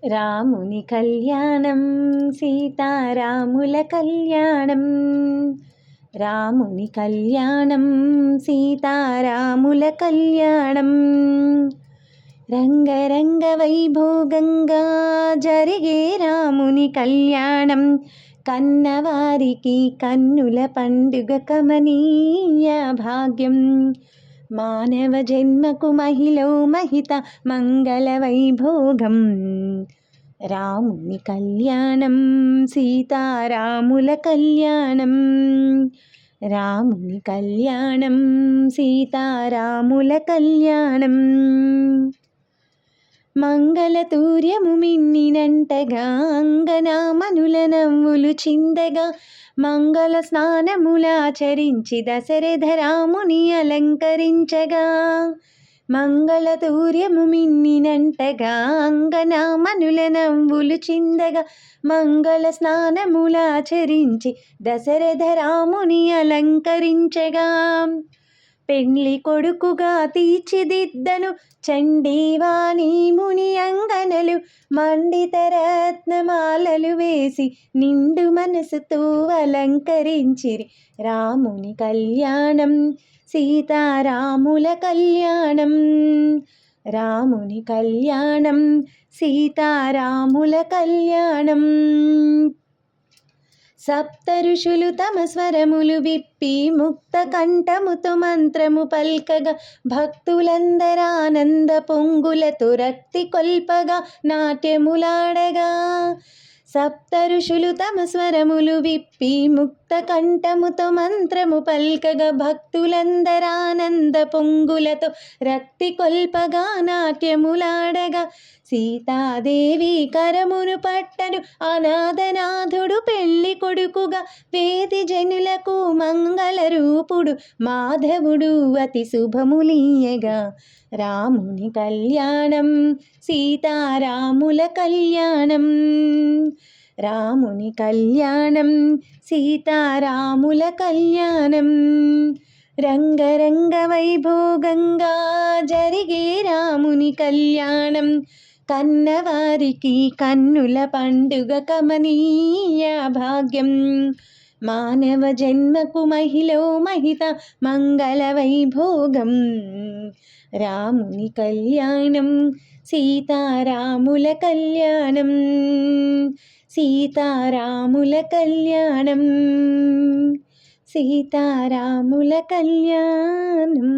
రాముని కళ్యాణం సీతారాముల కళ్యాణం. రాముని కళ్యాణం సీతారాముల కళ్యాణం. రంగరంగ వైభోగంగా జరిగే రాముని కళ్యాణం. కన్నవారికి కన్నుల పండుగ కమనీయ భాగ్యం. మానవ జన్మకు మహిళ మహిత మంగళ వైభోగం. రాముని కళ్యాణం సీతారాముల కళ్యాణం. రాముని కళ్యాణం సీతారాముల కళ్యాణం. మంగళతూర్యము మిన్నినంటగా అంగనామనుల నవ్వులు చిందగా మంగళ స్నానములాచరించి దశరథ రాముని అలంకరించగా. మంగళతూర్యము మిన్నినంటగా అంగనామనుల నవ్వులు చిందగా మంగళ స్నానములాచరించి దశరథ రాముని అలంకరించగా. పెండ్లి కొడుకుగా తీర్చిదిద్దను చండీవాణి ముని అంగనలు. మండిత రత్నమాలలు వేసి నిండు మనసుతో అలంకరించిరి. రాముని కళ్యాణం సీతారాముల కళ్యాణం. రాముని కళ్యాణం సీతారాముల కళ్యాణం. సప్తఋషులు తమ స్వరములు విప్పి ముక్త కంఠముతో మంత్రము పల్కగా భక్తులందరానంద పొంగులతో రక్తి కొల్పగా నాట్యములాడగా. సప్తఋషులు తమ స్వరములు విప్పి ముక్త కంఠముతో మంత్రము పల్కగా భక్తులందరానంద పొంగులతో రక్తి కొల్పగా నాట్యములాడగా. సీతాదేవి కరమును పట్టను అనాథనాథుడు పెళ్లి కొడుకుగా. వేది జనులకు మంగళ రూపుడు మాధవుడు అతి శుభములీయగా. రాముని కళ్యాణం సీతారాముల కళ్యాణం. రాముని కళ్యాణం సీతారాముల కళ్యాణం. రంగరంగ వైభోగంగా జరిగే రాముని కళ్యాణం. కన్నవారికి కన్నుల పండుగ కమనీయ భాగ్యం. మానవ జన్మకు మహిళ మహిత మంగళ వైభోగం. రాముని కళ్యాణం సీతారాముల కళ్యాణం. సీతారాముల కళ్యాణం. సీతారాముల కళ్యాణం.